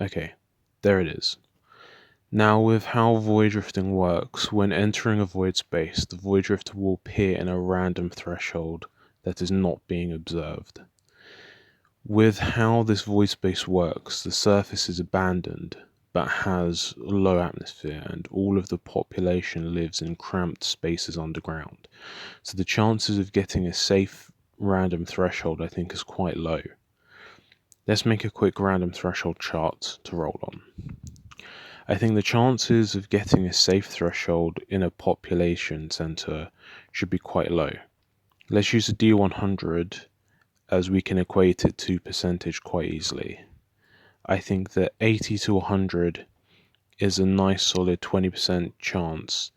Okay, there it is. Now with how void drifting works, when entering a void space, the void drifter will appear in a random threshold that is not being observed. With how this void space works, the surface is abandoned but has low atmosphere and all of the population lives in cramped spaces underground. So the chances of getting a safe random threshold I think is quite low. Let's make a quick random threshold chart to roll on. I think the chances of getting a safe threshold in a population center should be quite low. Let's use a D100 as we can equate it to percentage quite easily. I think that 80 to 100 is a nice solid 20% chance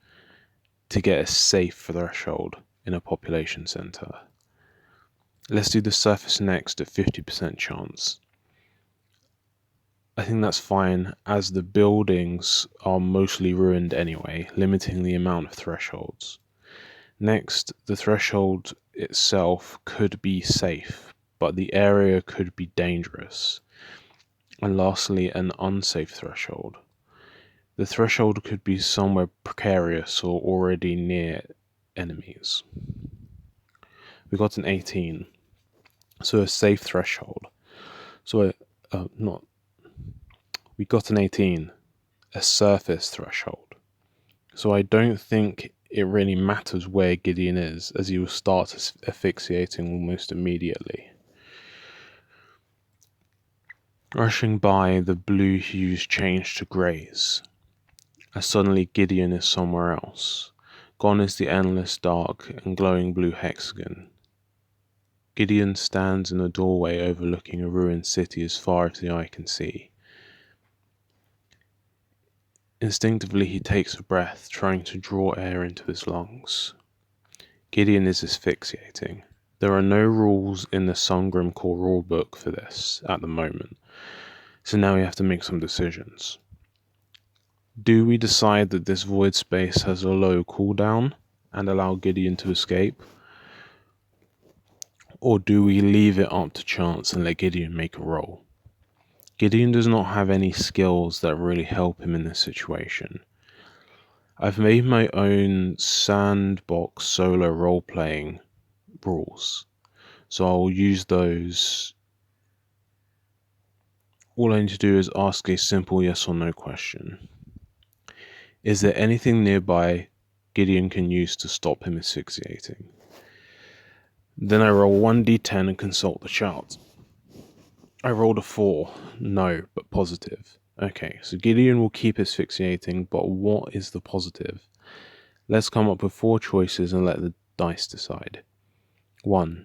to get a safe threshold in a population center. Let's do the surface next at 50% chance. I think that's fine as the buildings are mostly ruined anyway, limiting the amount of thresholds. Next, the threshold itself could be safe, but the area could be dangerous. And lastly, an unsafe threshold. The threshold could be somewhere precarious or already near enemies. We got an 18, so a safe threshold. We got an 18, a surface threshold. So I don't think it really matters where Gideon is, as he will start asphyxiating almost immediately. Rushing by, the blue hues change to greys, as suddenly Gideon is somewhere else. Gone is the endless dark and glowing blue hexagon. Gideon stands in a doorway overlooking a ruined city as far as the eye can see. Instinctively he takes a breath, trying to draw air into his lungs. Gideon is asphyxiating. There are no rules in the Sungrim Core rulebook for this at the moment, so now we have to make some decisions. Do we decide that this void space has a low cooldown and allow Gideon to escape? Or do we leave it up to chance and let Gideon make a roll? Gideon does not have any skills that really help him in this situation. I've made my own sandbox solo role-playing rules, so I'll use those. All I need to do is ask a simple yes or no question. Is there anything nearby Gideon can use to stop him asphyxiating? Then I roll 1d10 and consult the chart. I rolled a 4. No, but positive. Okay, so Gideon will keep asphyxiating, but what is the positive? Let's come up with 4 choices and let the dice decide. 1.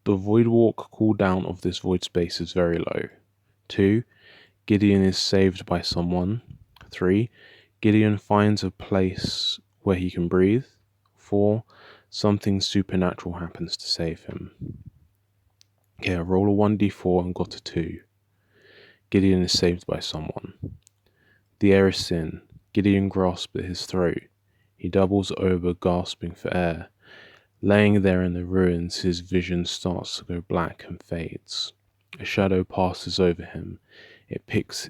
The void walk cooldown of this void space is very low. 2. Gideon is saved by someone. 3. Gideon finds a place where he can breathe. 4. Something supernatural happens to save him. Okay, I roll a 1d4 and got a 2. Gideon is saved by someone. The air is thin. Gideon grasps at his throat. He doubles over, gasping for air. Laying there in the ruins, his vision starts to go black and fades. A shadow passes over him. It picks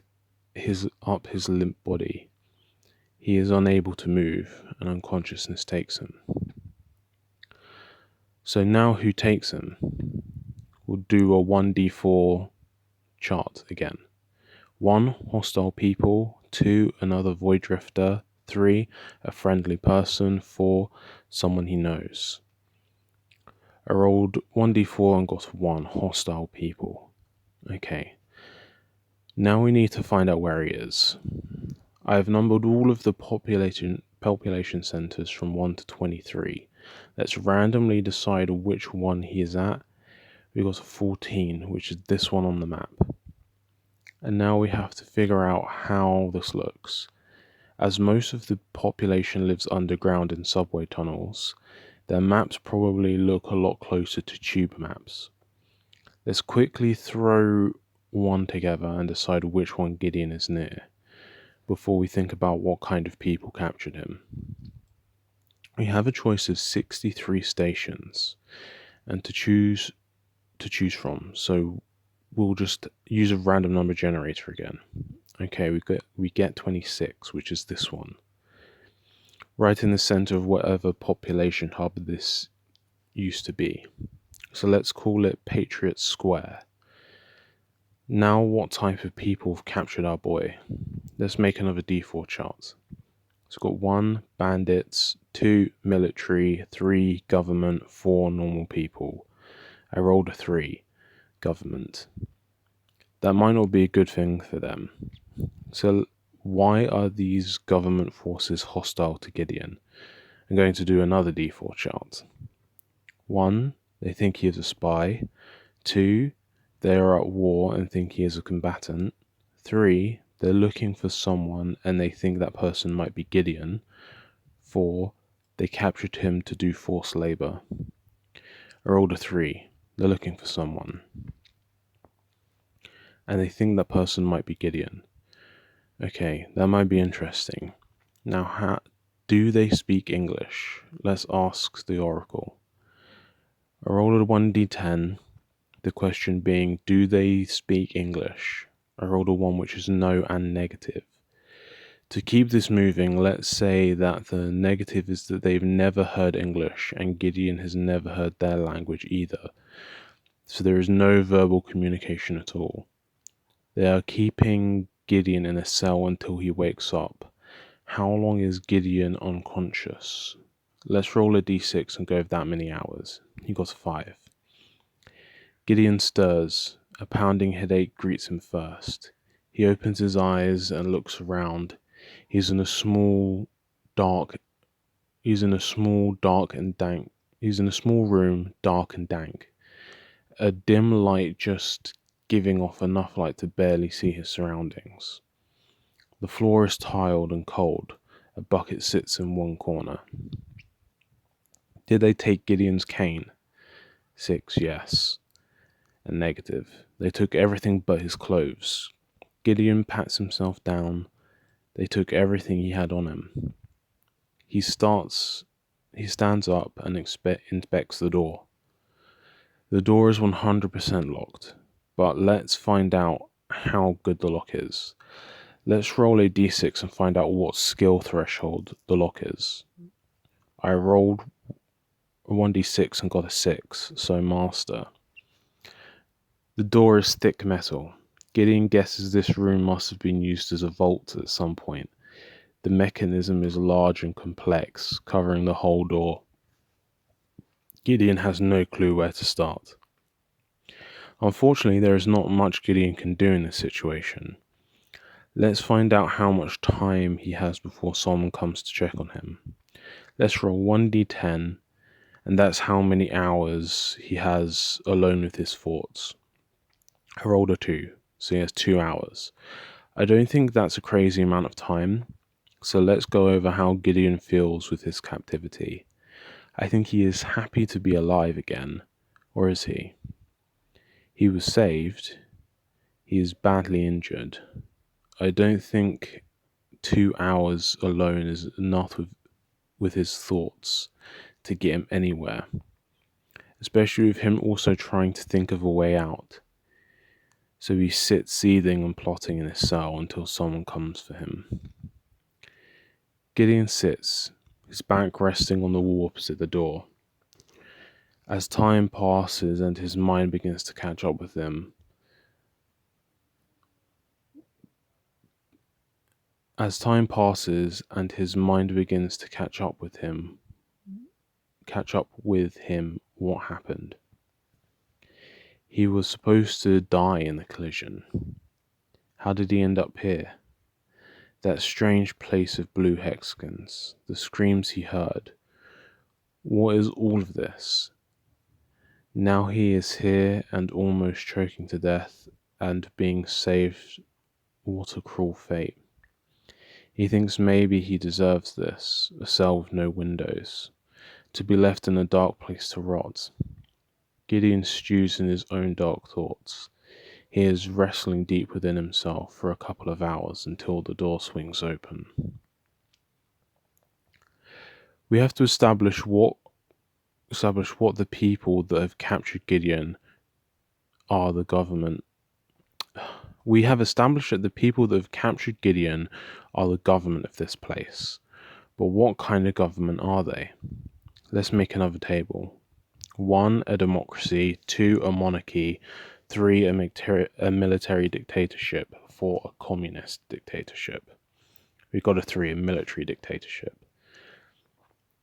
up his limp body. He is unable to move, and unconsciousness takes him. So now who takes him? We'll do a 1d4 chart again. 1. Hostile people. 2. Another void drifter. 3. A friendly person. 4. Someone he knows. I rolled 1d4 and got 1. Hostile people. Okay. Now we need to find out where he is. I have numbered all of the population centers from 1 to 23. Let's randomly decide which one he is at. We got a 14, which is this one on the map. And now we have to figure out how this looks. As most of the population lives underground in subway tunnels, their maps probably look a lot closer to tube maps. Let's quickly throw one together and decide which one Gideon is near, before we think about what kind of people captured him. We have a choice of 63 stations and to choose from, so we'll just use a random number generator again. Okay, we get 26, which is this one, right in the center of whatever population hub this used to be. So let's call it Patriot Square. Now what type of people have captured our boy? Let's make another D4 chart. So we've got 1 bandits, 2 military, 3 government, 4 normal people. I rolled a 3, government. That might not be a good thing for them. So why are these government forces hostile to Gideon? I'm going to do another D4 chart. 1, they think he is a spy. 2, they are at war and think he is a combatant. 3, they're looking for someone and they think that person might be Gideon. 4, they captured him to do forced labor. I rolled a 3, they're looking for someone. And they think that person might be Gideon. Okay, that might be interesting. Now, how do they speak English? Let's ask the oracle. I rolled a 1d10, the question being, do they speak English? I rolled a 1, which is no and negative. To keep this moving, let's say that the negative is that they've never heard English and Gideon has never heard their language either. So there is no verbal communication at all. They are keeping Gideon in a cell until he wakes up. How long is Gideon unconscious? Let's roll a d6 and go with that many hours. He got a 5. Gideon stirs. A pounding headache greets him first. He opens his eyes and looks around. He's in a small room, dark and dank. A dim light just giving off enough light to barely see his surroundings. The floor is tiled and cold. A bucket sits in one corner. Did they take Gideon's cane? 6, yes. And negative. They took everything but his clothes. Gideon pats himself down. They took everything he had on him. He stands up and inspects the door. The door is 100% locked, but let's find out how good the lock is. Let's roll a d6 and find out what skill threshold the lock is. I rolled a 1d6 and got a 6, so master. The door is thick metal. Gideon guesses this room must have been used as a vault at some point. The mechanism is large and complex, covering the whole door. Gideon has no clue where to start. Unfortunately, there is not much Gideon can do in this situation. Let's find out how much time he has before someone comes to check on him. Let's roll 1d10, and that's how many hours he has alone with his thoughts. I rolled a 2, so he has 2 hours. I don't think that's a crazy amount of time, so let's go over how Gideon feels with his captivity. I think he is happy to be alive again, or is he? He was saved. He is badly injured. I don't think 2 hours alone is enough with his thoughts to get him anywhere, especially with him also trying to think of a way out. So he sits seething and plotting in his cell until someone comes for him. Gideon sits, his back resting on the wall opposite the door. As time passes and his mind begins to catch up with him, what happened? He was supposed to die in the collision. How did he end up here? That strange place of blue hexagons, the screams he heard. What is all of this? Now he is here and almost choking to death and being saved. What a cruel fate. He thinks maybe he deserves this, a cell with no windows, to be left in a dark place to rot. Gideon stews in his own dark thoughts. He is wrestling deep within himself for a couple of hours until the door swings open. We have to establish what the people that have captured Gideon are the government We have established that the people that have captured Gideon are the government of this place. But what kind of government are they? Let's make another table. 1, a democracy. 2, a monarchy. 3, a military dictatorship. 4, a communist dictatorship. We've got a 3, a military dictatorship.